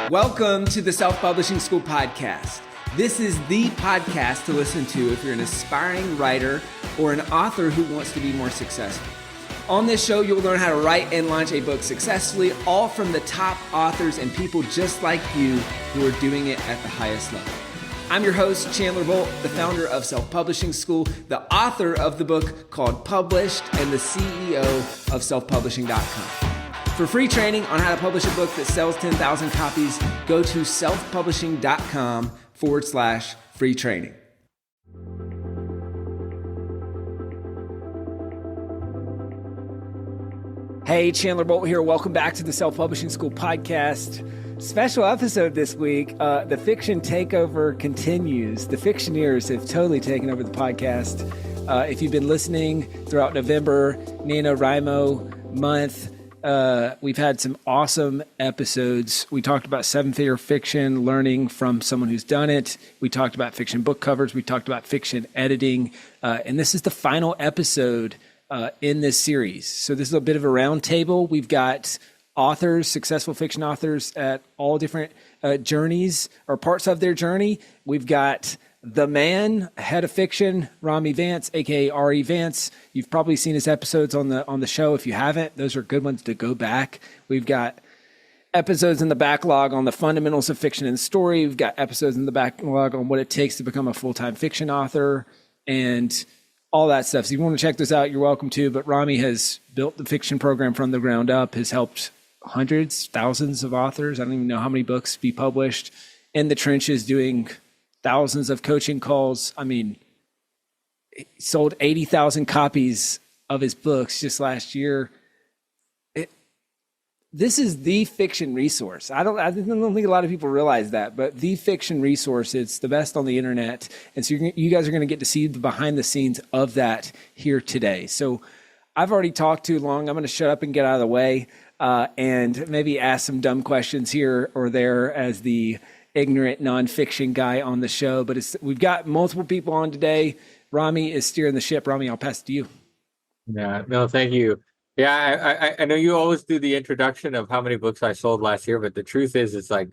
Welcome to the Self-Publishing School podcast. This is the podcast to listen to if you're an aspiring writer or an author who wants to be more successful. On this show, you'll learn how to write and launch a book successfully, all from the top authors and people just like you who are doing it at the highest level. I'm your host, Chandler Bolt, the founder of Self-Publishing School, the author of the book called Published, and the CEO of selfpublishing.com. For free training on how to publish a book that sells 10,000 copies, go to selfpublishing.com/free training. Hey, Chandler Bolt here. Welcome back to the Self-Publishing School podcast. Special episode this week. The fiction takeover continues. The fictioneers have totally taken over the podcast. If you've been listening throughout November, NaNoWriMo month, we've had some awesome episodes. We talked about seven-figure fiction, learning from someone who's done it. We talked about fiction book covers. We talked about fiction editing. And this is the final episode in this series. So this is a bit of a roundtable. We've got authors, successful fiction authors at all different journeys or parts of their journey. We've got the man, head of fiction, Rami Vance, aka Rami Vance. You've probably seen his episodes on the show. If you haven't, those are good ones to go back. We've got episodes in the backlog on the fundamentals of fiction and story. We've got episodes in the backlog on what it takes to become a full-time fiction author and all that stuff. So if you want to check this out, you're welcome to. But Rami has built the fiction program from the ground up, has helped hundreds, thousands of authors. I don't even know how many books be published in the trenches doing thousands of coaching calls. I mean, he sold 80,000 copies of his books just last year. This is the fiction resource. I don't think a lot of people realize that, but the fiction resource, it's the best on the internet. And so you guys are going to get to see the behind the scenes of that here today. So I've already talked too long. I'm going to shut up and get out of the way and maybe ask some dumb questions here or there as the ignorant nonfiction guy on the show. But we've got multiple people on today. Rami is steering the ship. Rami, I'll pass it to you. Yeah, no, thank you. Yeah, I know you always do the introduction of how many books I sold last year, but the truth is, it's like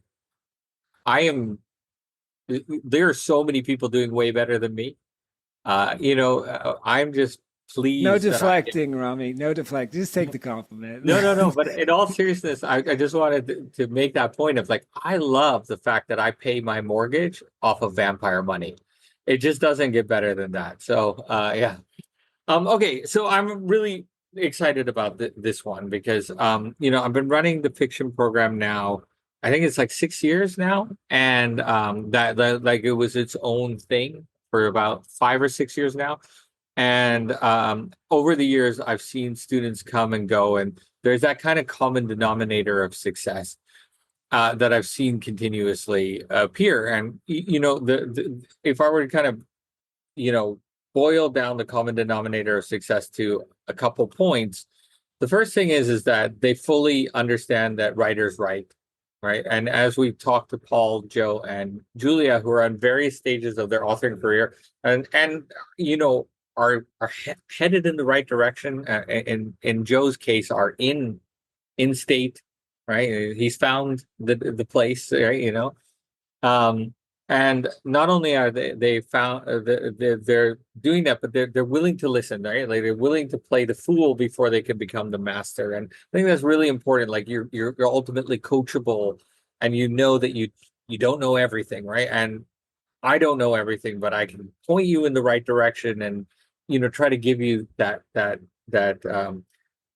there are so many people doing way better than me. I'm just pleased. No deflecting, Rami. No deflecting. Just take the compliment. No. But in all seriousness, I just wanted to make that point of like, I love the fact that I pay my mortgage off of vampire money. It just doesn't get better than that. So, yeah. Okay, so I'm really excited about this one because, I've been running the fiction program now. I think it's like 6 years now. And that like it was its own thing for about 5 or 6 years now. And over the years, I've seen students come and go, and there's that kind of common denominator of success that I've seen continuously appear. And if I were to kind of boil down the common denominator of success to a couple points, the first thing is that they fully understand that writers write, right? And as we've talked to Paul, Joe, and Julia, who are on various stages of their authoring career, and are headed in the right direction. In Joe's case, are in state, right? He's found the place, right? And not only are they found they're doing that, but they're willing to listen, right? Like they're willing to play the fool before they can become the master. And I think that's really important. Like you're ultimately coachable, and that you don't know everything, right? And I don't know everything, but I can point you in the right direction and try to give you that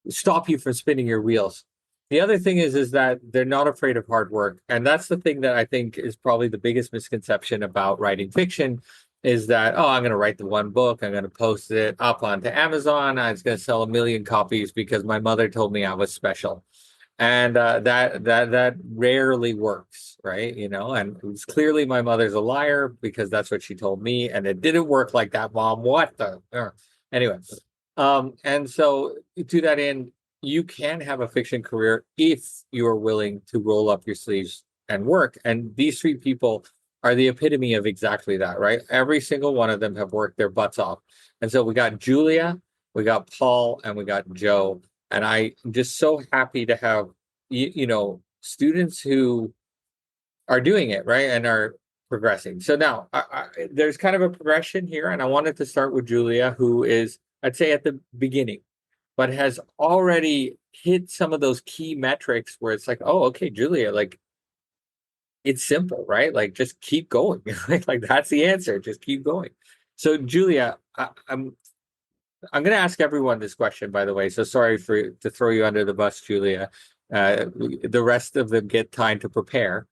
stop you from spinning your wheels. The other thing is that they're not afraid of hard work. And that's the thing that I think is probably the biggest misconception about writing fiction is that, I'm going to write the one book. I'm going to post it up onto Amazon. It's going to sell 1 million copies because my mother told me I was special. And that rarely works, right? And it's clearly my mother's a liar because that's what she told me. And it didn't work like that, Mom. What the? Anyway. And so to that end, you can have a fiction career if you are willing to roll up your sleeves and work. And these three people are the epitome of exactly that, right? Every single one of them have worked their butts off. And so we got Julia, we got Paul, and we got Joe. And I'm just so happy to have, students who are doing it, right? And are progressing. So now there's kind of a progression here. And I wanted to start with Julia, who is, I'd say, at the beginning, but has already hit some of those key metrics where it's like, oh, okay, Julia, like it's simple, right? Like just keep going. Like that's the answer. Just keep going. So Julia, I'm going to ask everyone this question, by the way. So sorry to throw you under the bus, Julia. The rest of them get time to prepare.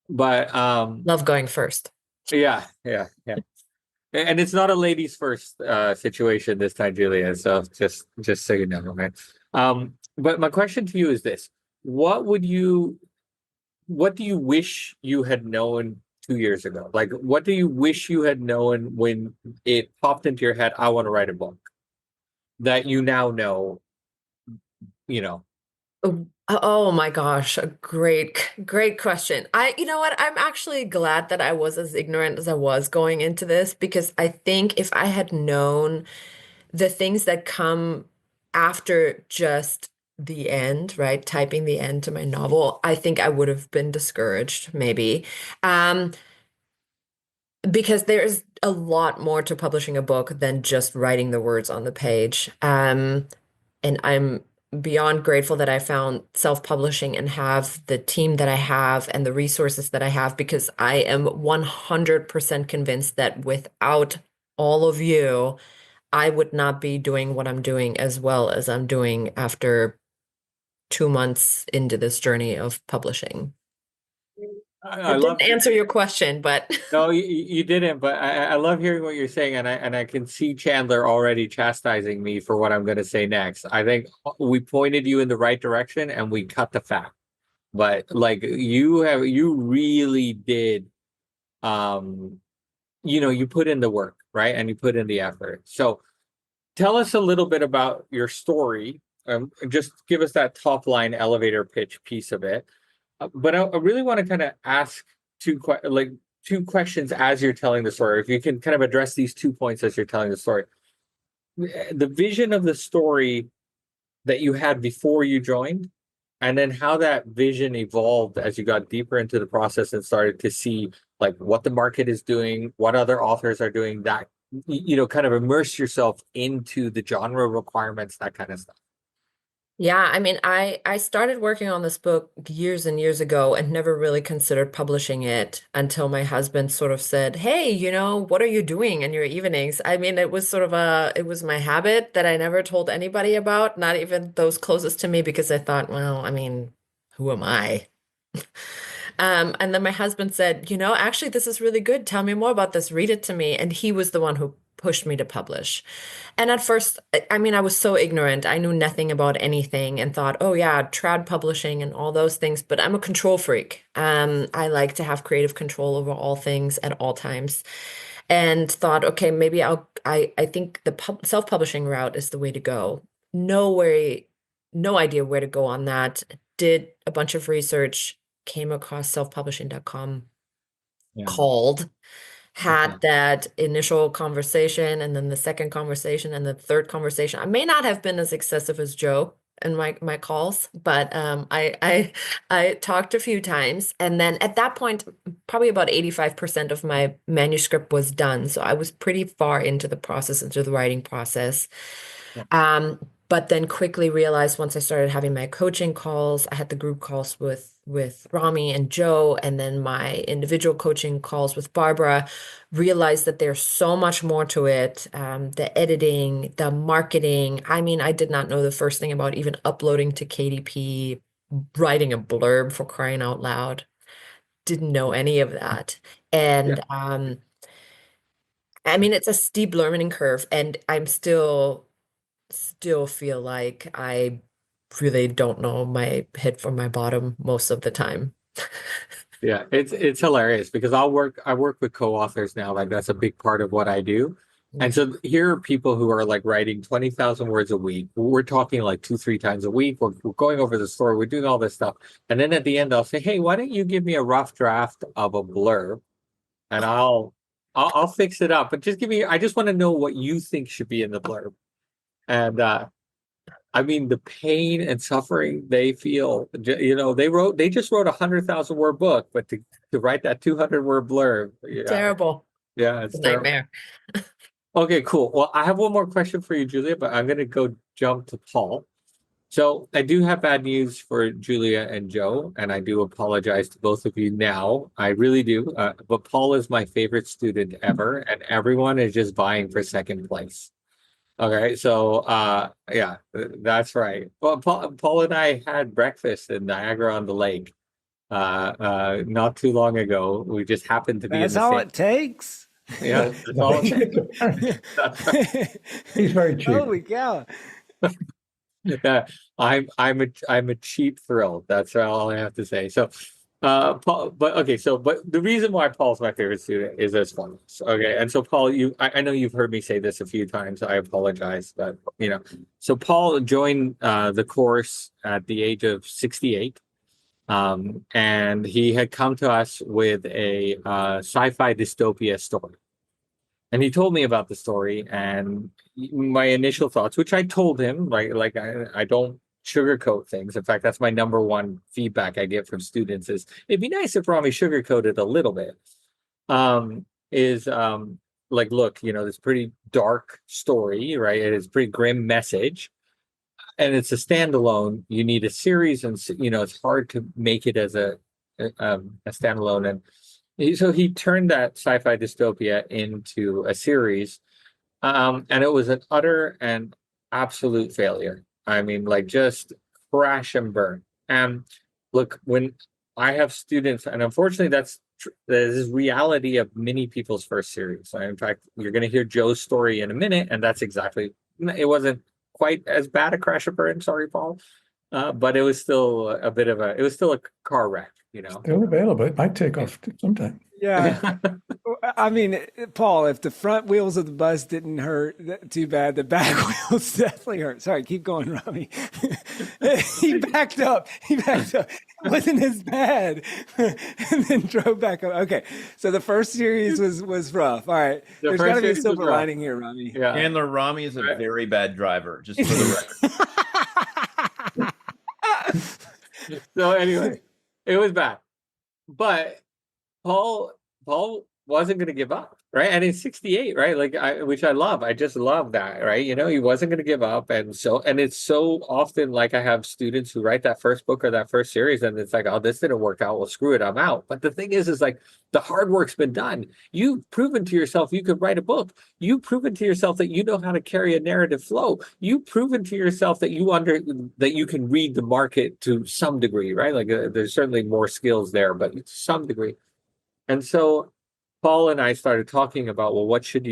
But Love going first. yeah. And it's not a ladies first situation this time, Julia. So just so you know, right? But my question to you is this: what do you wish you had known 2 years ago? Like, what do you wish you had known when it popped into your head, I want to write a book, that you now know, you know? Oh my gosh, a great question. You know what? I'm actually glad that I was as ignorant as I was going into this, because I think if I had known the things that come after just the end, right? Typing the end to my novel, I think I would have been discouraged, maybe. Um, because there's a lot more to publishing a book than just writing the words on the page. And I'm beyond grateful that I found self-publishing and have the team that I have and the resources that I have, because I am 100% convinced that without all of you, I would not be doing what I'm doing as well as I'm doing after 2 months into this journey of publishing. I It love didn't answer your question, but No, you didn't, but I love hearing what you're saying, and I can see Chandler already chastising me for what I'm going to say next. I think we pointed you in the right direction, and we cut the fat. But like you really did, you put in the work, right? And you put in the effort. So tell us a little bit about your story. Just give us that top line elevator pitch piece of it. But I really want to kind of ask two questions as you're telling the story. If you can kind of address these 2 points as you're telling the story. The vision of the story that you had before you joined, and then how that vision evolved as you got deeper into the process and started to see like what the market is doing, what other authors are doing, that kind of immerse yourself into the genre requirements, that kind of stuff. yeah, I mean, I started working on this book years and years ago and never really considered publishing it until my husband sort of said, "Hey, what are you doing in your evenings?" I mean, it was it was my habit that I never told anybody about, not even those closest to me, because I thought, well, I mean, who am I? And then my husband said, actually, this is really good. Tell me more about this. Read it to me. And he was the one who pushed me to publish. And at first, I mean, I was so ignorant. I knew nothing about anything and thought, oh yeah, trad publishing and all those things. But I'm a control freak. I like to have creative control over all things at all times. And thought, okay, maybe I think the self-publishing route is the way to go. No idea where to go on that. Did a bunch of research, came across selfpublishing.com, Yeah. called, had Okay. that initial conversation, and then the second conversation, and the third conversation. I may not have been as excessive as Joe in my calls, but I talked a few times, and then at that point, probably about 85% of my manuscript was done. So I was pretty far into the process, into the writing process. Yeah. But then quickly realized, once I started having my coaching calls, I had the group calls with Rami and Joe, and then my individual coaching calls with Barbara, realized that there's so much more to it. The editing, the marketing. I mean, I did not know the first thing about even uploading to KDP, writing a blurb, for crying out loud. Didn't know any of that. Yeah. And I mean, it's a steep learning curve, and I'm still feel like I really don't know my head from my bottom most of the time. Yeah, it's hilarious because I work with co-authors now. Like that's a big part of what I do. And so here are people who are like writing 20,000 words a week. We're talking like 2, 3 times a week. We're going over the story. We're doing all this stuff. And then at the end, I'll say, hey, why don't you give me a rough draft of a blurb and I'll fix it up. But just give me, I just want to know what you think should be in the blurb. And I mean, the pain and suffering they feel, they just wrote 100,000 word book, but to write that 200 word blurb, Terrible. yeah, it's terrible. Nightmare. Okay, cool. Well, I have one more question for you, Julia, but I'm going to go jump to Paul. So I do have bad news for Julia and Joe, and I do apologize to both of you now. I really do. But Paul is my favorite student ever, and everyone is just vying for second place. Okay, so yeah, that's right. Well, Paul and I had breakfast in Niagara on the Lake not too long ago. We just happened to be in That's the all same. it takes. Yeah, that's all it takes. That's right. He's very cheap. Holy cow. Yeah, I'm a cheap thrill. That's all I have to say. So, Paul, but the reason why Paul's my favorite student is as follows. Okay, and so Paul, I know you've heard me say this a few times. I apologize, but so Paul joined the course at the age of 68, and he had come to us with a sci-fi dystopia story. And he told me about the story and my initial thoughts, which I told him, like I don't sugarcoat things. In fact, that's my number one feedback I get from students is it'd be nice if Rami sugarcoated a little bit. Like, look, this pretty dark story, right? It is a pretty grim message. And it's a standalone. You need a series, and it's hard to make it as a standalone. And so he turned that sci-fi dystopia into a series, and it was an utter and absolute failure. I mean, like just crash and burn. And look, when I have students, and unfortunately, that is reality of many people's first series. In fact, you're going to hear Joe's story in a minute, and that's exactly. It wasn't quite as bad a crash and burn. Sorry, Paul, but it was still it was still a car wreck. Still available. It might take off sometime. Yeah. I mean, Paul, if the front wheels of the bus didn't hurt too bad, the back wheels definitely hurt. Sorry, keep going, Rami. He backed up. It wasn't as bad. And then drove back up. Okay. So the first series was rough. All right. There's got to be a silver lining here, Rami. Yeah. Chandler, Rami is a very bad driver, just for the record. So anyway, it was bad. But Paul wasn't going to give up, right? And in 68, right? Which I love. I just love that, right? He wasn't going to give up. And it's so often like I have students who write that first book or that first series and it's like, oh, this didn't work out. Well, screw it. I'm out. But the thing is like the hard work's been done. You've proven to yourself you could write a book. You've proven to yourself that you know how to carry a narrative flow. You've proven to yourself that you can read the market to some degree, right? Like there's certainly more skills there, but to some degree. And so Paul and I started talking about, well, should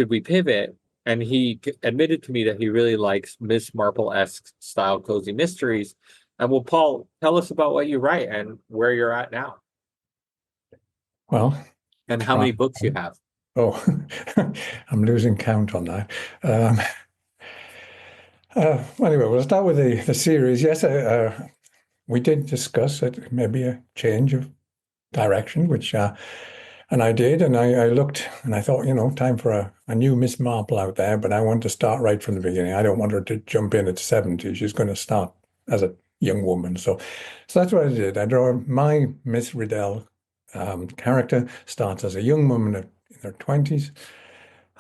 we pivot? And he admitted to me that he really likes Miss Marple-esque style cozy mysteries. And well, Paul, tell us about what you write and where you're at now. Well, and how many books you have. Oh, I'm losing count on that. Anyway, we'll start with the series. Yes, we did discuss it, maybe a change of direction, which and I did, and I looked and I thought, time for a new Miss Marple out there, but I want to start right from the beginning. I don't want her to jump in at 70. She's going to start as a young woman. So that's what I did. I draw my Miss Riddell character starts as a young woman in her 20s.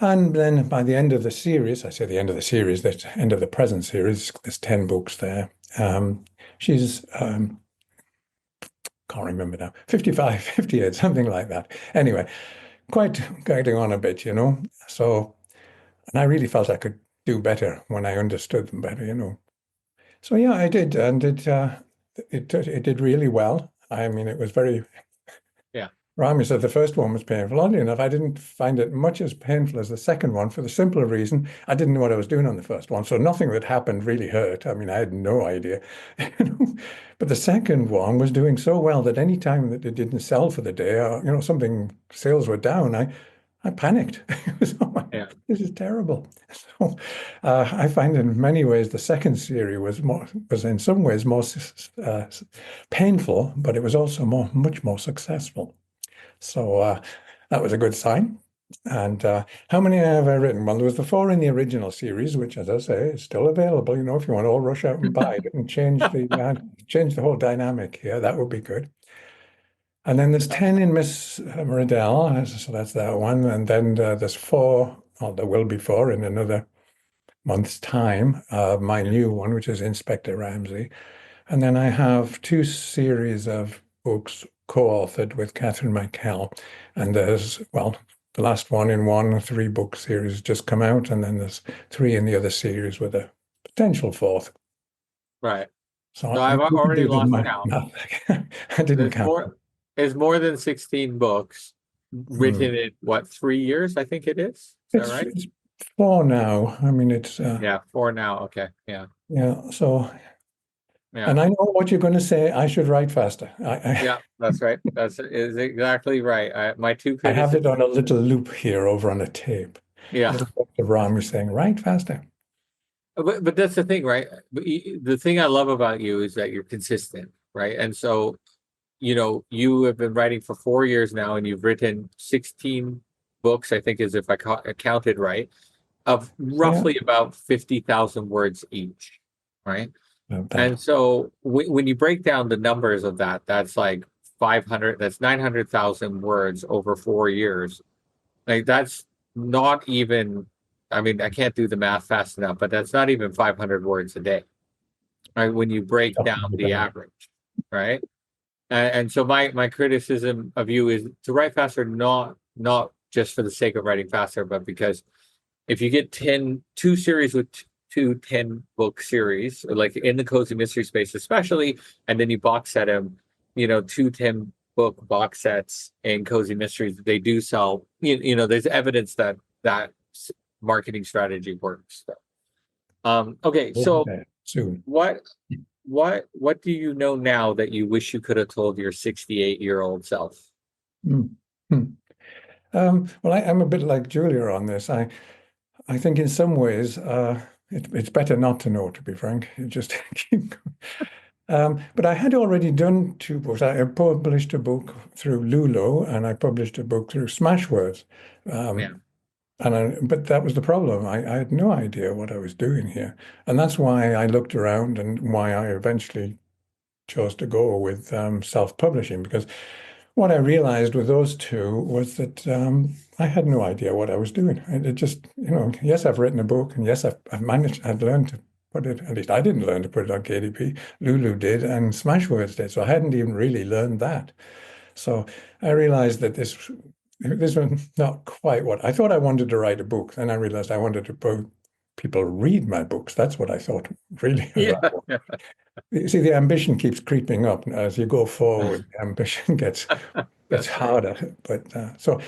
And then by the end of the series, I say the end of the series, the end of the present series, there's 10 books there. She's can't remember now, 55, 58, something like that. Anyway, quite getting on a bit, So, and I really felt I could do better when I understood them better, So yeah, I did, and it did really well. I mean, it was very. Yeah. Rami said the first one was painful. Oddly enough, I didn't find it much as painful as the second one for the simple reason I didn't know what I was doing on the first one. So nothing that happened really hurt. I mean, I had no idea. But the second one was doing so well that any time that it didn't sell for the day, or, something sales were down, I panicked. It was, this is terrible. So I find in many ways the second series was in some ways more painful, but it was also much more successful. So that was a good sign. And how many have I written? Well, there was the 4 in the original series, which, as I say, is still available. You know, if you want to all rush out and buy it and change the whole dynamic here, that would be good. And then there's 10 in Miss Meridell, so that's that one. And then there's 4, or there will be 4 in another month's time. My new one, which is Inspector Ramsey. And then I have 2 series of books co-authored with Catherine McKell. And there's, well, the last one in one 3-book series just come out, and then there's 3 in the other series with a potential 4th. Right. So So I've you can already do the lost math. count. I didn't There's count. more than 16 books written in what, 3 years, I think it is. Is that right? It's 4 now. I mean, it's Yeah, 4 now. Okay. Yeah. yeah. So, Yeah. and I know what you're going to say. I should write faster. Yeah, that's right. Is exactly right. My 2 I have it criticisms. on a little loop here over on a tape. Yeah. Little bit of Rami saying, write faster. But that's the thing, right? The thing I love about you is that you're consistent, right? And so, you have been writing for 4 years now, and you've written 16 books, I think, is if I counted right, of roughly about 50,000 words each, right? And so when you break down the numbers of that, that's like 900,000 words over 4 years. Like that's not even, I mean, I can't do the math fast enough, but that's not even 500 words a day, right? When you break down the average, right? And so my criticism of you is to write faster, not just for the sake of writing faster, but because if you get 2 series with 2 10-book series, like in the cozy mystery space, especially, and then you box set them, 2 10-book box sets in cozy mysteries, they do sell. There's evidence that marketing strategy works. Okay, so soon. What do you know now that you wish you could have told your 68-year-old self? Well, I'm a bit like Julia on this. I think in some ways it's better not to know, to be frank. You just keep going. But I had already done 2 books. I published a book through Lulu, and I published a book through Smashwords. But that was the problem. I had no idea what I was doing here. And that's why I looked around and why I eventually chose to go with self-publishing, because what I realized with those 2 was that I had no idea what I was doing. It just, yes, I've written a book, and yes, I'd learned to put it, at least I didn't learn to put it on KDP. Lulu did, and Smashwords did. So I hadn't even really learned that. So I realized that this was not quite what I thought. I wanted to write a book. Then I realized I wanted to people read my books. That's what I thought really. Yeah. You see, the ambition keeps creeping up as you go forward. The ambition gets harder. But so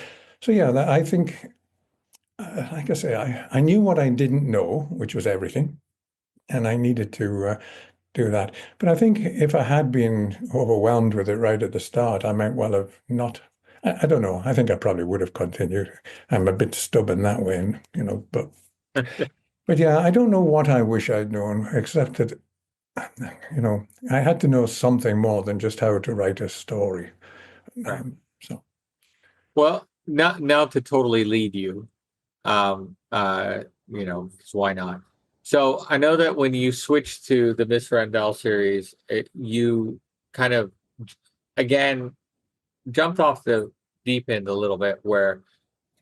yeah, I think, like I say, I knew what I didn't know, which was everything, and I needed to do that. But I think if I had been overwhelmed with it right at the start, I might well have not. I don't know. I think I probably would have continued. I'm a bit stubborn that way, but yeah, I don't know what I wish I'd known, except that, I had to know something more than just how to write a story. Right. Well, now to totally lead you, because why not? So I know that when you switched to the Miss Randell series, you kind of, again, jumped off the deep end a little bit, where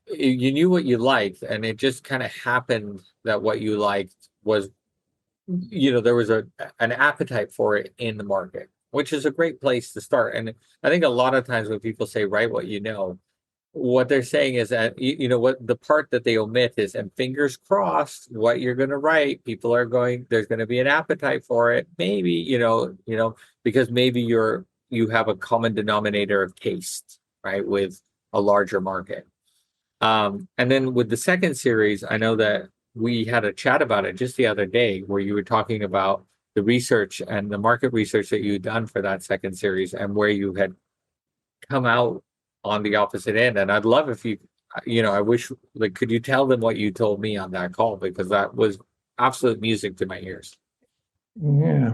you knew what you liked, and it just kind of happened that what you liked was, there was an appetite for it in the market, which is a great place to start. And I think a lot of times when people say write what you know, what they're saying is that, what the part that they omit is, and fingers crossed, what you're going to write, there's going to be an appetite for it. Maybe, because maybe you have a common denominator of taste, right, with a larger market. And then with the second series, I know that we had a chat about it just the other day, where you were talking about the research and the market research that you'd done for that second series, and where you had come out on the opposite end. And I'd love if I wish, could you tell them what you told me on that call? Because that was absolute music to my ears. Yeah.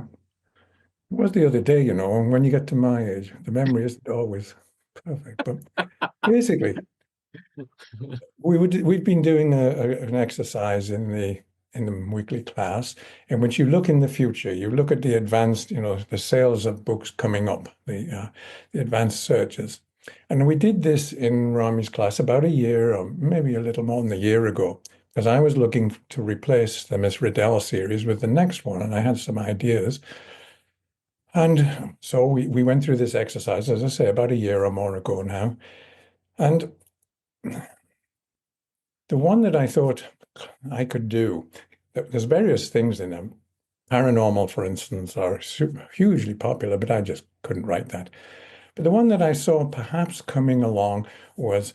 It was the other day, and when you get to my age, the memory isn't always perfect. But basically, We'd been doing an exercise in the weekly class, in which you look in the future, you look at the advanced, the sales of books coming up, the advanced searches. And we did this in Rami's class about a year, or maybe a little more than a year ago, because I was looking to replace the Miss Riddell series with the next one, and I had some ideas. And so we went through this exercise, as I say, about a year or more ago now. And the one that I thought I could do, there's various things in them. Paranormal, for instance, are hugely popular, but I just couldn't write that. But the one that I saw perhaps coming along was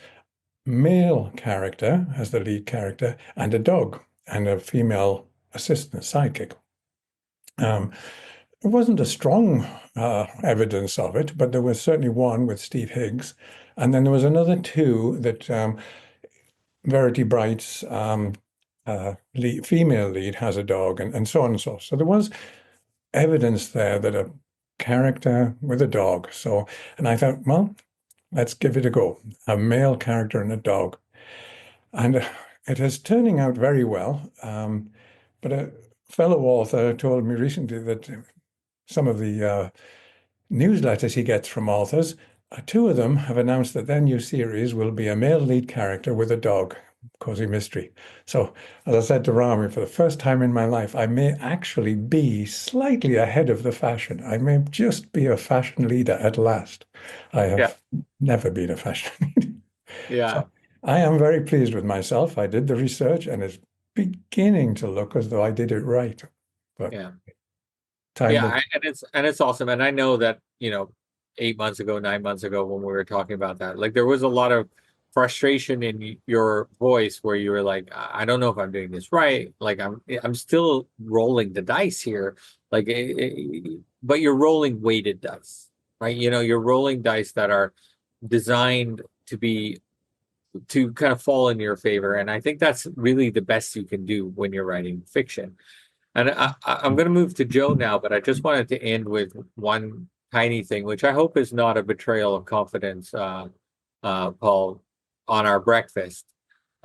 male character as the lead character and a dog and a female assistant, sidekick. It wasn't a strong evidence of it, but there was certainly one with Steve Higgs. And then there was another two that Verity Bright's female lead has a dog, and so on and so on. So there was evidence there that a character with a dog. So, and I thought, well, let's give it a go. A male character and a dog. And it is turning out very well. But a fellow author told me recently that some of the newsletters he gets from authors, two of them have announced that their new series will be a male lead character with a dog, cozy mystery. So, as I said to Rami, for the first time in my life, I may actually be slightly ahead of the fashion. I may just be a fashion leader at last. I have never been a fashion leader. Yeah. So I am very pleased with myself. I did the research, and it's beginning to look as though I did it right. But and it's awesome. And I know that 8 months ago, 9 months ago, when we were talking about that, like there was a lot of frustration in your voice where you were like, I don't know if I'm doing this right. Like I'm still rolling the dice here, like, but you're rolling weighted dice, right? You're rolling dice that are designed to kind of fall in your favor. And I think that's really the best you can do when you're writing fiction. And I'm going to move to Joe now, but I just wanted to end with one tiny thing, which I hope is not a betrayal of confidence, Paul, on our breakfast,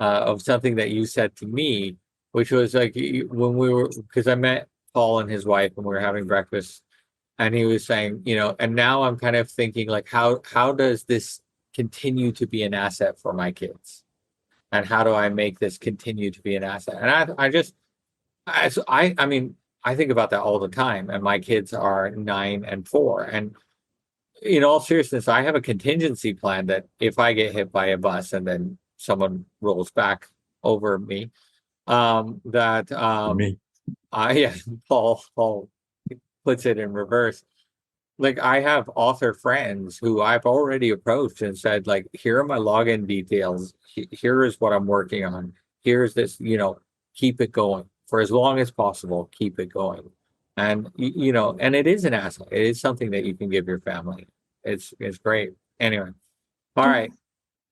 of something that you said to me, which was like when because I met Paul and his wife when we were having breakfast, and he was saying, and now I'm kind of thinking like, how does this continue to be an asset for my kids? And how do I make this continue to be an asset? And I mean, I think about that all the time, and my kids are 9 and 4. And in all seriousness, I have a contingency plan that if I get hit by a bus and then someone rolls back over me, Paul puts it in reverse. Like I have author friends who I've already approached and said, like, here are my login details. Here is what I'm working on. Here's this, keep it going for as long as possible. Keep it going. And, and it is an asset. It is something that you can give your family. It's great. Anyway. All right.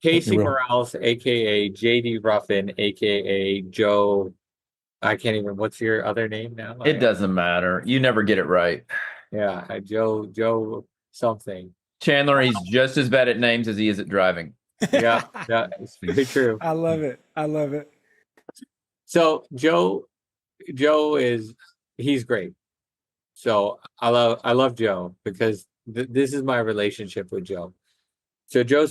Casey Morales, AKA JD Ruffin, AKA Joe. I can't even, what's your other name now? It doesn't matter. You never get it right. Yeah, Joe something. Chandler, he's just as bad at names as he is at driving. Yeah, it's very true. I love it. So Joe he's great. So I love Joe because this is my relationship with Joe. So Joe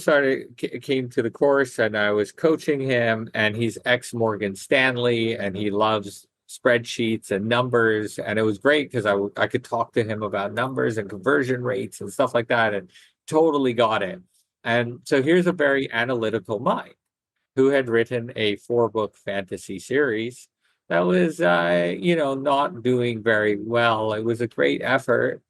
came to the course, and I was coaching him, and he's ex Morgan Stanley, and he loves spreadsheets and numbers, and it was great because I could talk to him about numbers and conversion rates and stuff like that, and totally got it. And so here's a very analytical mind who had written a 4-book fantasy series that was not doing very well. It was a great effort.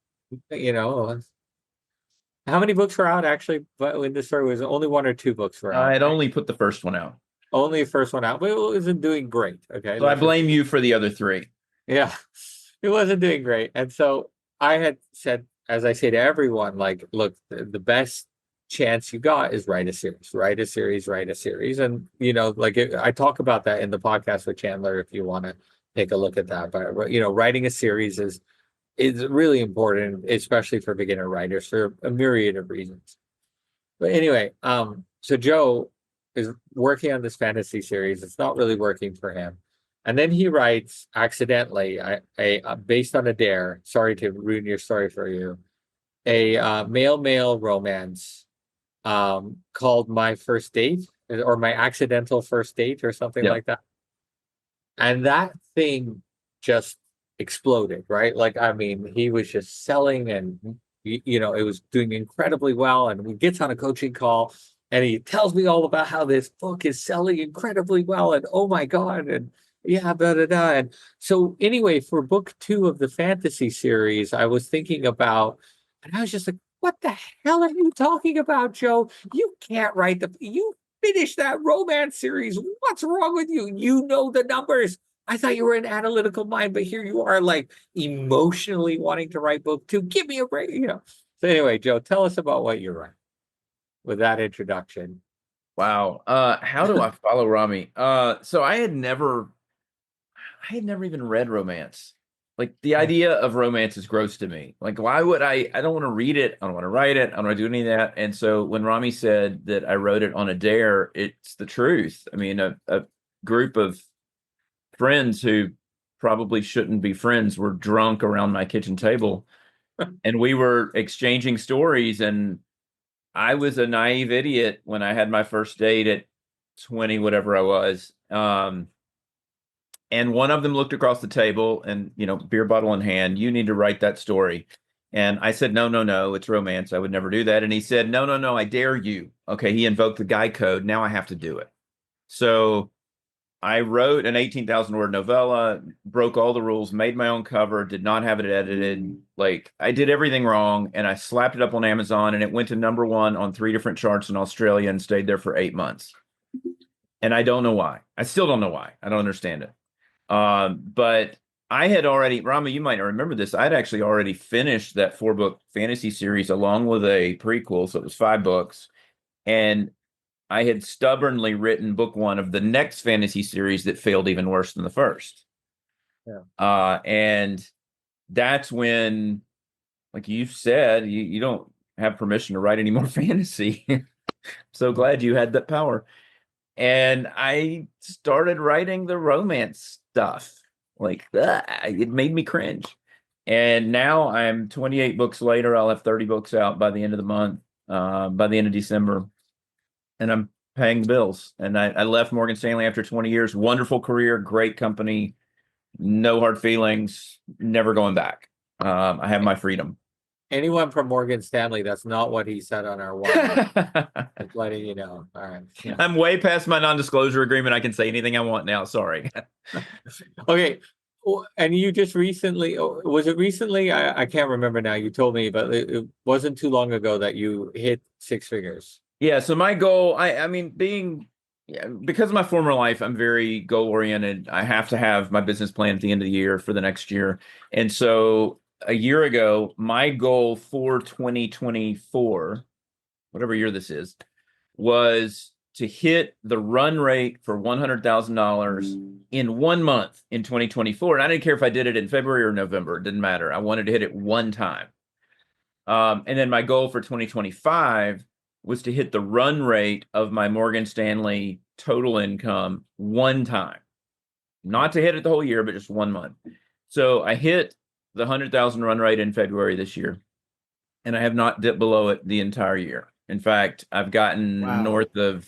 How many books were out actually? But when this story was only 1 or 2 books were out. I had only put the first one out. Only the first one out, but it wasn't doing great. Okay. So I blame you for the other 3. Yeah. It wasn't doing great. And so I had said, as I say to everyone, like, look, the best chance you got is write a series. And, I talk about that in the podcast with Chandler, if you want to take a look at that. But, writing a series is really important, especially for beginner writers for a myriad of reasons. But anyway, so Joe is working on this fantasy series. It's not really working for him. And then he writes accidentally, based on a dare, sorry to ruin your story for you, a male romance called My First Date, or My Accidental First Date, or something Yeah. like that. And that thing just exploded, right? Like, I mean, he was just selling, and it was doing incredibly well. And he gets on a coaching call and he tells me all about how this book is selling incredibly well, and oh my God, and yeah, And so anyway, for book 2 of the fantasy series, I was thinking about, and I was just like, what the hell are you talking about, Joe? You can't write you finished that romance series. What's wrong with you? You know the numbers. I thought you were an analytical mind, but here you are, like, emotionally wanting to write book 2. Give me a break, So anyway, Joe, tell us about what you're writing with that introduction. Wow. How do I follow Rami? So I had never even read romance. Like, the idea of romance is gross to me. Like, why would I don't want to read it. I don't want to write it. I don't want to do any of that. And so when Rami said that I wrote it on a dare, it's the truth. I mean, a group of friends who probably shouldn't be friends were drunk around my kitchen table and we were exchanging stories. And I was a naive idiot when I had my first date at 20, whatever I was. And one of them looked across the table and, beer bottle in hand, you need to write that story. And I said, no, it's romance. I would never do that. And he said, no, I dare you. Okay. He invoked the guy code. Now I have to do it. So I wrote an 18,000 word novella, broke all the rules, made my own cover, did not have it edited. Like, I did everything wrong, and I slapped it up on Amazon, and it went to #1 on 3 different charts in Australia and stayed there for 8 months. And I don't know why. I still don't know why. I don't understand it. But I had already, Rami, you might not remember this, I'd actually already finished that 4-book fantasy series along with a prequel, so it was 5 books. And I had stubbornly written book 1 of the next fantasy series that failed even worse than the first. Yeah. And that's when, like you said, you don't have permission to write any more fantasy. So glad you had that power. And I started writing the romance stuff. Like, it made me cringe. And now I'm 28 books later. I'll have 30 books out by the end of the month, by the end of December. And I'm paying the bills. And I left Morgan Stanley after 20 years. Wonderful career, great company, no hard feelings, never going back. I have my freedom. Anyone from Morgan Stanley, that's not what he said on our one. Just letting you know. All right. Yeah. I'm way past my non-disclosure agreement. I can say anything I want now. Sorry. Okay. And you just recently, was it recently? I can't remember now. You told me, but it wasn't too long ago that you hit 6 figures. Yeah. So my goal, I mean, because of my former life, I'm very goal oriented. I have to have my business plan at the end of the year for the next year. And so a year ago, my goal for 2024, whatever year this is, was to hit the run rate for $100,000 in 1 month in 2024. And I didn't care if I did it in February or November. It didn't matter. I wanted to hit it one time. And then my goal for 2025 was to hit the run rate of my Morgan Stanley total income one time. Not to hit it the whole year, but just 1 month. So I hit the 100,000 run rate in February this year, and I have not dipped below it the entire year. In fact, I've gotten north of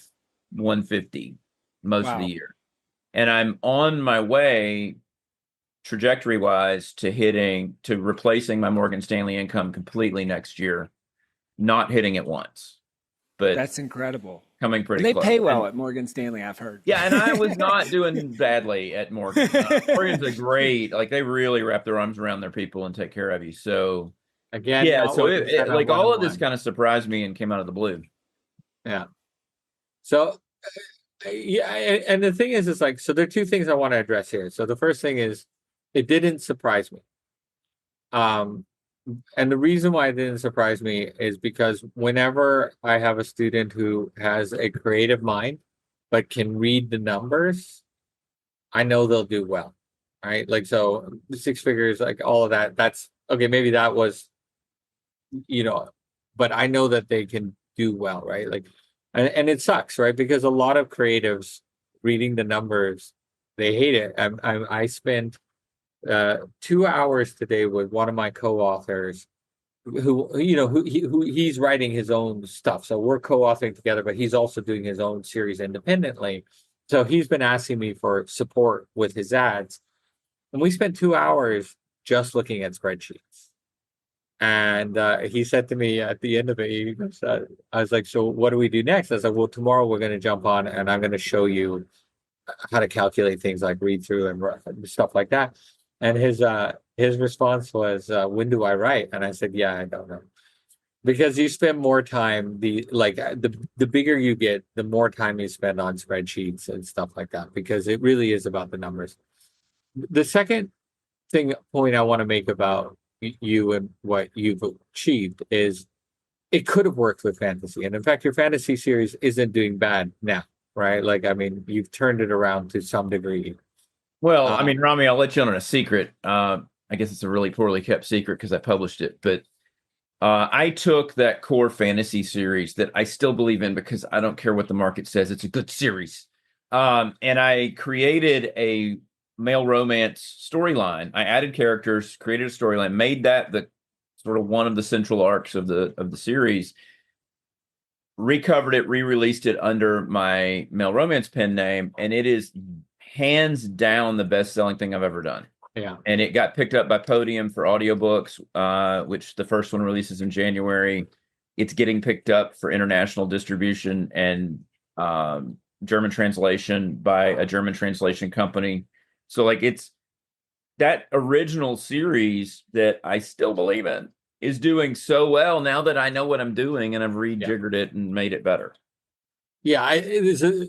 150 most of the year. And I'm on my way, trajectory-wise, to replacing my Morgan Stanley income completely next year, not hitting it once. But that's incredible. Coming pretty close. They pay well and, at Morgan Stanley, I've heard. Yeah, and I was not doing badly at Morgan. Morgan's a great, like, they really wrap their arms around their people and take care of you. So again, yeah, so like all of this kind of surprised me and came out of the blue. Yeah. So yeah, and the thing is like, so there are 2 things I want to address here. So the first thing is, it didn't surprise me. And the reason why it didn't surprise me is because whenever I have a student who has a creative mind but can read the numbers, I know they'll do well, right? Like, so 6 figures, like all of that, that's okay. Maybe that was, but I know that they can do well, right? Like, And it sucks, right? Because a lot of creatives reading the numbers, they hate it. I spent 2 hours today with one of my co-authors who he's writing his own stuff. So we're co-authoring together, but he's also doing his own series independently. So he's been asking me for support with his ads. And we spent 2 hours just looking at spreadsheets. And he said to me at the end of it, he goes, I was like, so what do we do next? I was like, well, tomorrow we're going to jump on and I'm going to show you how to calculate things like read through and stuff like that. And his response was, when do I write? And I said, yeah, I don't know. Because you spend more time, the bigger you get, the more time you spend on spreadsheets and stuff like that, because it really is about the numbers. The second point I want to make about you and what you've achieved is it could have worked with fantasy. And in fact, your fantasy series isn't doing bad now, right? Like, I mean, you've turned it around to some degree. Well, I mean, Rami, I'll let you in on a secret. I guess it's a really poorly kept secret because I published it, but I took that core fantasy series that I still believe in because I don't care what the market says. It's a good series. And I created a male romance storyline. I added characters, created a storyline, made that the sort of one of the central arcs of the series, recovered it, re-released it under my male romance pen name, and it is hands down the best-selling thing I've ever done. Yeah. And it got picked up by Podium for audiobooks, which the first one releases in January. It's getting picked up for international distribution and German translation by a German translation company. So like it's that original series that I still believe in is doing so well now that I know what I'm doing and I've rejiggered it and made it better. Yeah,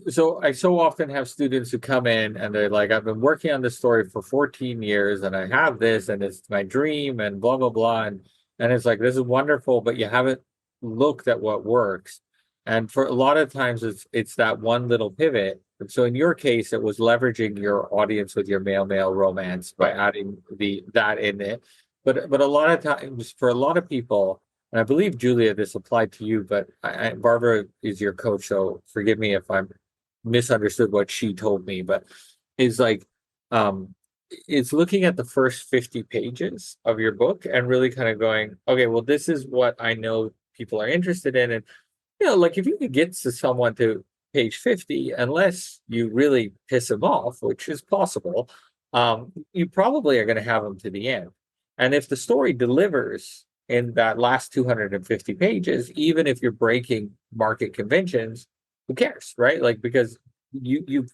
so I so often have students who come in and they're like, I've been working on this story for 14 years and I have this and it's my dream and blah, blah, blah. And it's like, this is wonderful, but you haven't looked at what works. And for a lot of times it's that one little pivot. And so in your case, it was leveraging your audience with your male romance by adding that in it. But a lot of times for a lot of people, and I believe, Julia, this applied to you, but Barbara is your coach, so forgive me if I'm misunderstood what she told me, but it's like, it's looking at the first 50 pages of your book and really kind of going, okay, well, this is what I know people are interested in. And, like if you could get to someone to page 50, unless you really piss them off, which is possible, you probably are going to have them to the end. And if the story delivers in that last 250 pages, even if you're breaking market conventions, who cares, right? Like, because you've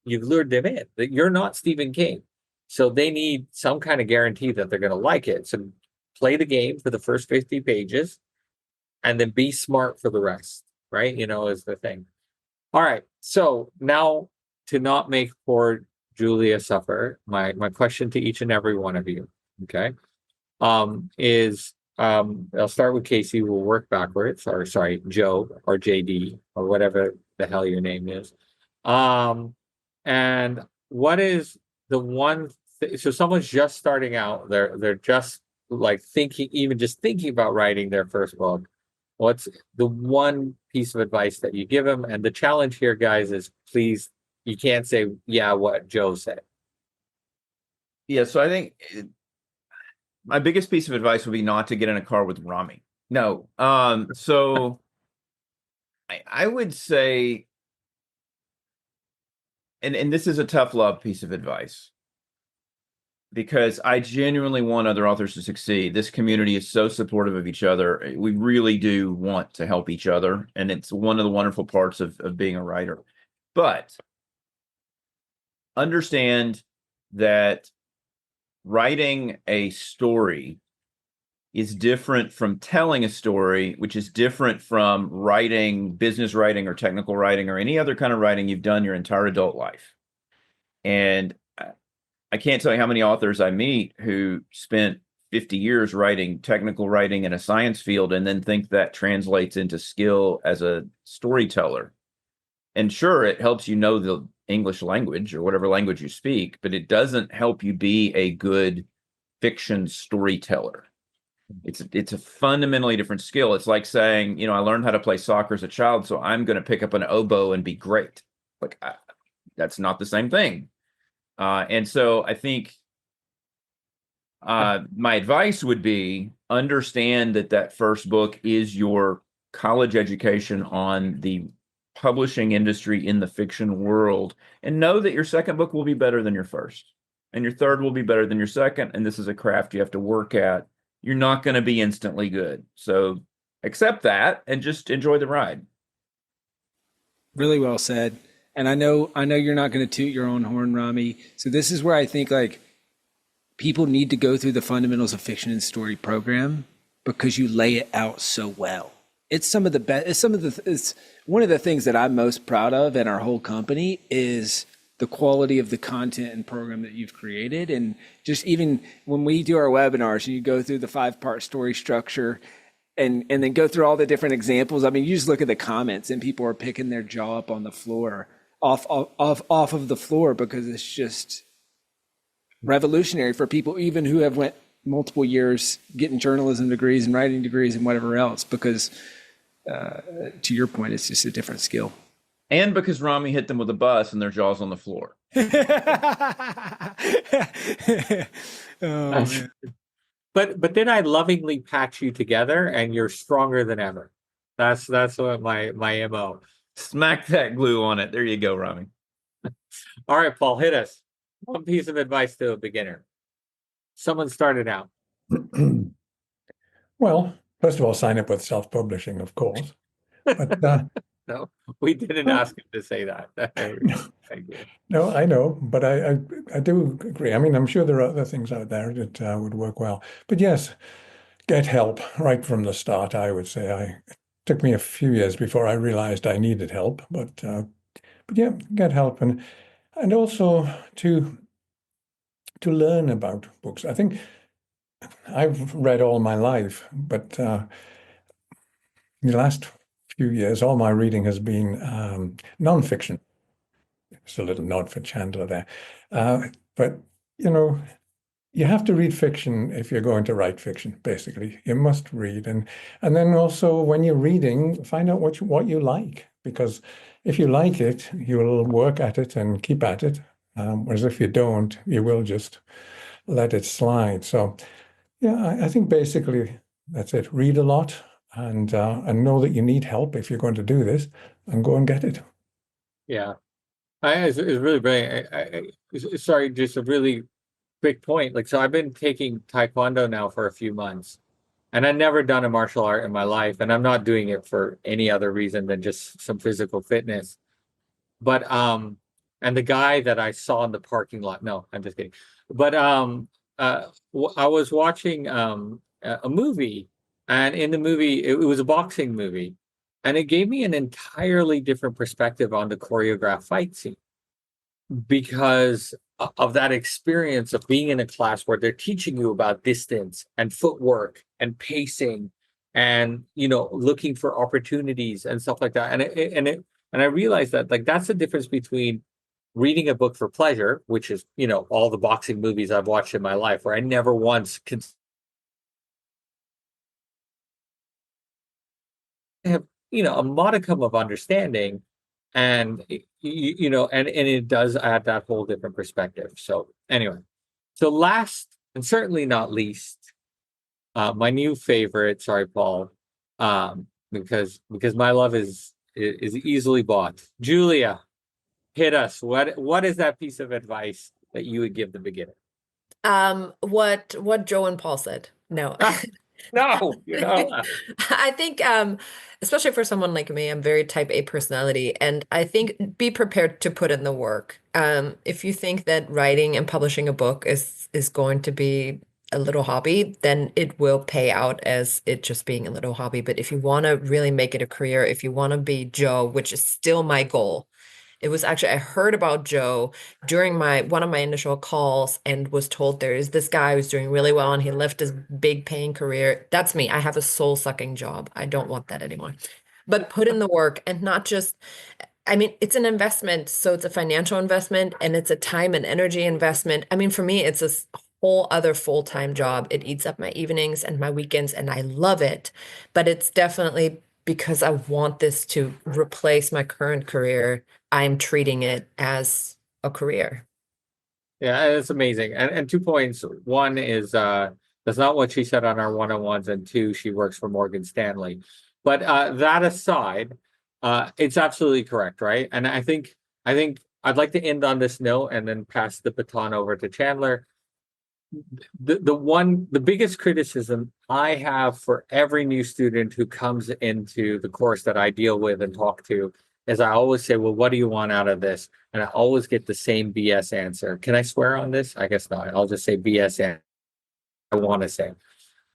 lured them in. That you're not Stephen King, so they need some kind of guarantee that they're going to like it. So play the game for the first 50 pages, and then be smart for the rest, right? Is the thing. All right. So now, to not make poor Julia suffer, my question to each and every one of you, okay, is I'll start with Casey. We'll work backwards, or sorry, Joe or JD or whatever the hell your name is. And what is the one? So someone's just starting out. They're just like thinking about writing their first book. What's the one piece of advice that you give them? And the challenge here, guys, is please, you can't say, yeah, what Joe said. Yeah, so I think my biggest piece of advice would be not to get in a car with Rami. No. So I would say, and this is a tough love piece of advice, because I genuinely want other authors to succeed. This community is so supportive of each other. We really do want to help each other. And it's one of the wonderful parts of being a writer. But understand that writing a story is different from telling a story, which is different from writing, business writing or technical writing or any other kind of writing you've done your entire adult life. And I can't tell you how many authors I meet who spent 50 years writing technical writing in a science field and then think that translates into skill as a storyteller. And sure, it helps you know the English language or whatever language you speak, but it doesn't help you be a good fiction storyteller. It's a fundamentally different skill. It's like saying, I learned how to play soccer as a child, so I'm going to pick up an oboe and be great. That's not the same thing. And so I think my advice would be understand that first book is your college education on the publishing industry in the fiction world, and know that your second book will be better than your first, and your third will be better than your second. And this is a craft you have to work at. You're not going to be instantly good. So accept that and just enjoy the ride. Really well said. And I know you're not going to toot your own horn, Rami. So this is where I think like people need to go through the Fundamentals of Fiction and Story program, because you lay it out so well. It's some of the best. It's one of the things that I'm most proud of in our whole company is the quality of the content and program that you've created. And just even when we do our webinars and you go through the 5-part story structure and then go through all the different examples. I mean, you just look at the comments and people are picking their jaw up on the floor, off of the floor, because it's just revolutionary for people even who have went multiple years getting journalism degrees and writing degrees and whatever else, because to your point, it's just a different skill. And because Rami hit them with a bus and their jaws on the floor. Oh, man. But then I lovingly patch you together, and you're stronger than ever. That's what my MO. Smack that glue on it. There you go, Rami. All right, Paul, hit us. One piece of advice to a beginner. Someone started out. Well, first of all, sign up with self-publishing, of course. But No, we didn't ask him to say that. Thank you. no, I know, but I do agree. I mean, I'm sure there are other things out there that would work well. But yes, get help right from the start, I would say. It took me a few years before I realized I needed help, but yeah, get help, and also to learn about books. I think I've read all my life, but in the last few years, all my reading has been nonfiction. It's a little nod for Chandler there. But, you have to read fiction if you're going to write fiction, basically. You must read. And then also when you're reading, find out what you like, because if you like it, you'll work at it and keep at it. Whereas if you don't, you will just let it slide. So, yeah, I think basically that's it. Read a lot and know that you need help if you're going to do this, and go and get it. Yeah. It's really brilliant. Sorry, just a really quick point. So I've been taking Taekwondo now for a few months, and I've never done a martial art in my life, and I'm not doing it for any other reason than just some physical fitness. But and the guy that I saw in the parking lot, no, I'm just kidding. But I was watching a movie, and in the movie, it was a boxing movie, and it gave me an entirely different perspective on the choreographed fight scene, because of that experience of being in a class where they're teaching you about distance and footwork and pacing and looking for opportunities and stuff like that. And I realized that that's the difference between reading a book for pleasure, which is all the boxing movies I've watched in my life, where I never once have a modicum of understanding, and and it does add that whole different perspective. So anyway, so last and certainly not least, my new favorite, sorry Paul, because my love is easily bought. Julia, hit us. What is that piece of advice that you would give the beginner? What Joe and Paul said. No. No, I think, especially for someone like me, I'm very type A personality, and I think be prepared to put in the work. If you think that writing and publishing a book is going to be a little hobby, then it will pay out as it just being a little hobby. But if you want to really make it a career, if you want to be Joe, which is still my goal. It was actually, I heard about Joe during one of my initial calls and was told there is this guy who's doing really well and he left his big paying career. That's me. I have a soul sucking job. I don't want that anymore. But put in the work, and not just, I mean, it's an investment. So it's a financial investment, and it's a time and energy investment. I mean, for me, it's a whole other full-time job. It eats up my evenings and my weekends, and I love it. But it's definitely because I want this to replace my current career. I'm treating it as a career. Yeah, it's amazing. And 2 points. One is that's not what she said on our one-on-ones, and two, she works for Morgan Stanley. But that aside, it's absolutely correct, right? And I think I'd like to end on this note and then pass the baton over to Chandler. The biggest criticism I have for every new student who comes into the course that I deal with and talk to is I always say, well, what do you want out of this? And I always get the same BS answer. Can I swear on this? I guess not. I'll just say BS answer. I want to say.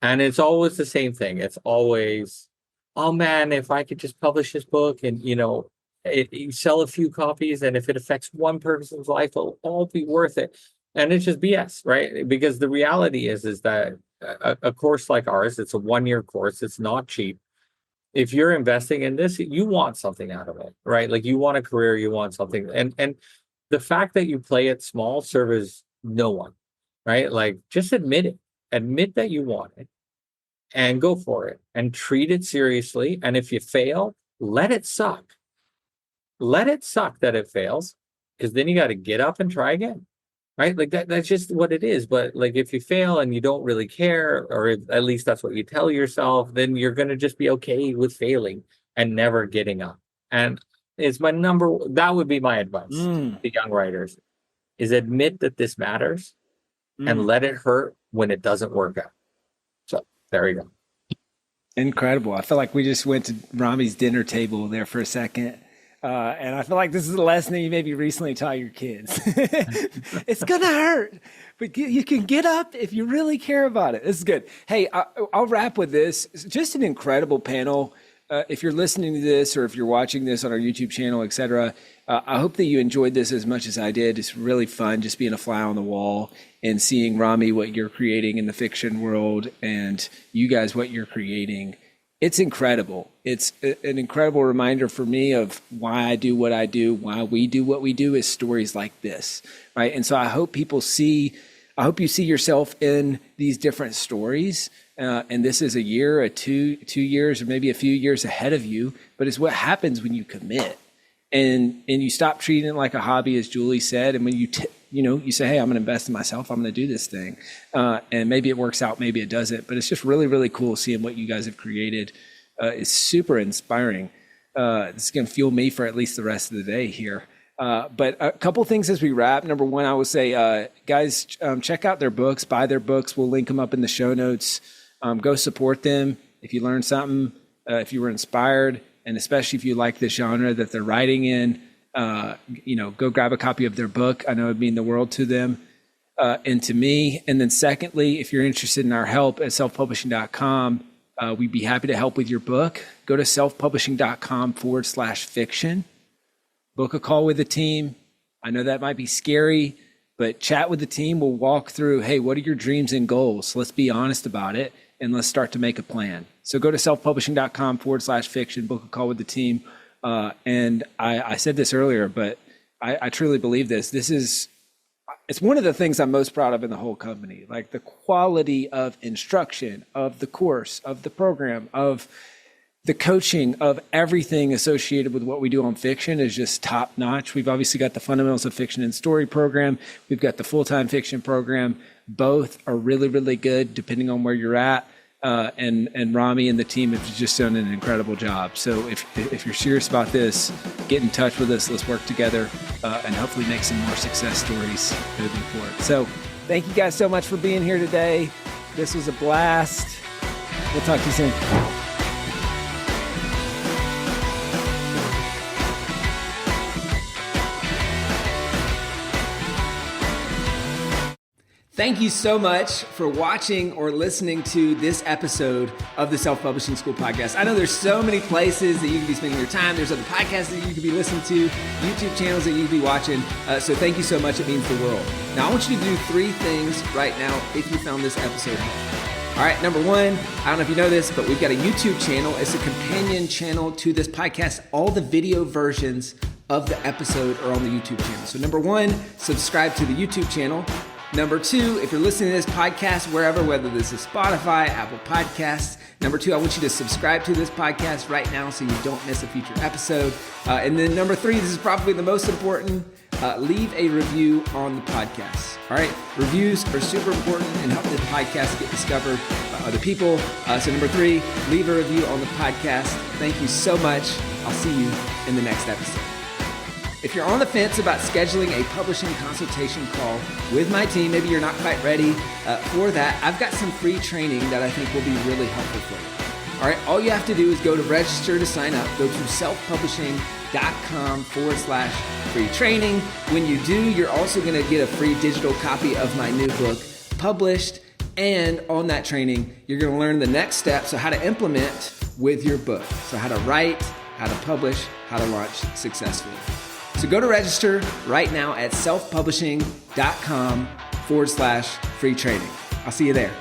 And it's always the same thing. It's always, oh man, if I could just publish this book and, you sell a few copies, and if it affects one person's life, it'll all be worth it. And it's just BS, right? Because the reality is that a course like ours, it's a 1-year course. It's not cheap. If you're investing in this, you want something out of it, right? Like you want a career, you want something. And the fact that you play it small serves no one, right? Like just admit it. Admit that you want it and go for it and treat it seriously. And if you fail, let it suck. Let it suck that it fails, because then you got to get up and try again. Right? Like that's just what it is. But like if you fail and you don't really care, or at least that's what you tell yourself, then you're going to just be okay with failing and never getting up. And it's that would be my advice to young writers, is admit that this matters and let it hurt when it doesn't work out. So there you go. Incredible. I feel like we just went to Rami's dinner table there for a second. And I feel like this is a lesson that you maybe recently taught your kids. It's going to hurt, but you can get up if you really care about it. This is good. Hey, I'll wrap with this. It's just an incredible panel. If you're listening to this or if you're watching this on our YouTube channel, et cetera, I hope that you enjoyed this as much as I did. It's really fun just being a fly on the wall and seeing, Rami, what you're creating in the fiction world, and you guys, what you're creating. It's incredible. It's an incredible reminder for me of why I do what I do, why we do what we do, is stories like this, right? And so I hope you see yourself in these different stories. And this is a year, 2 years, or maybe a few years ahead of you. But it's what happens when you commit and you stop treating it like a hobby, as Julie said. And when you say, hey, I'm going to invest in myself, I'm going to do this thing. And maybe it works out, maybe it doesn't. But it's just really, really cool seeing what you guys have created. It's super inspiring. It's going to fuel me for at least the rest of the day here. But a couple things as we wrap. Number one, I will say, guys, check out their books, buy their books. We'll link them up in the show notes. Go support them. If you learned something, if you were inspired, and especially if you like the genre that they're writing in, go grab a copy of their book. I know it'd mean the world to them and to me. And then secondly, if you're interested in our help at selfpublishing.com, we'd be happy to help with your book. Go to selfpublishing.com/fiction. Book a call with the team. I know that might be scary, but chat with the team. We'll walk through, hey, what are your dreams and goals? Let's be honest about it, and let's start to make a plan. So go to selfpublishing.com/fiction, book a call with the team. And I said this earlier, but I truly believe this. It's one of the things I'm most proud of in the whole company, like the quality of instruction, of the course, of the program, of the coaching, of everything associated with what we do on fiction is just top notch. We've obviously got the Fundamentals of Fiction and Story program. We've got the full-time fiction program. Both are really, really good depending on where you're at. And Rami and the team have just done an incredible job. So if you're serious about this, get in touch with us. Let's work together and hopefully make some more success stories moving forward. So thank you guys so much for being here today. This was a blast. We'll talk to you soon. Thank you so much for watching or listening to this episode of the Self-Publishing School podcast. I know there's so many places that you can be spending your time. There's other podcasts that you could be listening to, YouTube channels that you could be watching. So thank you so much. It means the world. Now, I want you to do 3 things right now if you found this episode helpful. All right, number 1, I don't know if you know this, but we've got a YouTube channel. It's a companion channel to this podcast. All the video versions of the episode are on the YouTube channel. So number 1, subscribe to the YouTube channel. Number two, if you're listening to this podcast wherever, whether this is Spotify, Apple Podcasts, number two, I want you to subscribe to this podcast right now so you don't miss a future episode. And then number three, this is probably the most important, leave a review on the podcast. All right, reviews are super important and help the podcast get discovered by other people. So number three, leave a review on the podcast. Thank you so much. I'll see you in the next episode. If you're on the fence about scheduling a publishing consultation call with my team, maybe you're not quite ready for that, I've got some free training that I think will be really helpful for you. All right, all you have to do is go to register to sign up. Go to selfpublishing.com/free training. When you do, you're also going to get a free digital copy of my new book, Published. And on that training, you're going to learn the next steps, so how to implement with your book. So how to write, how to publish, how to launch successfully. So go to register right now at selfpublishing.com/free training. I'll see you there.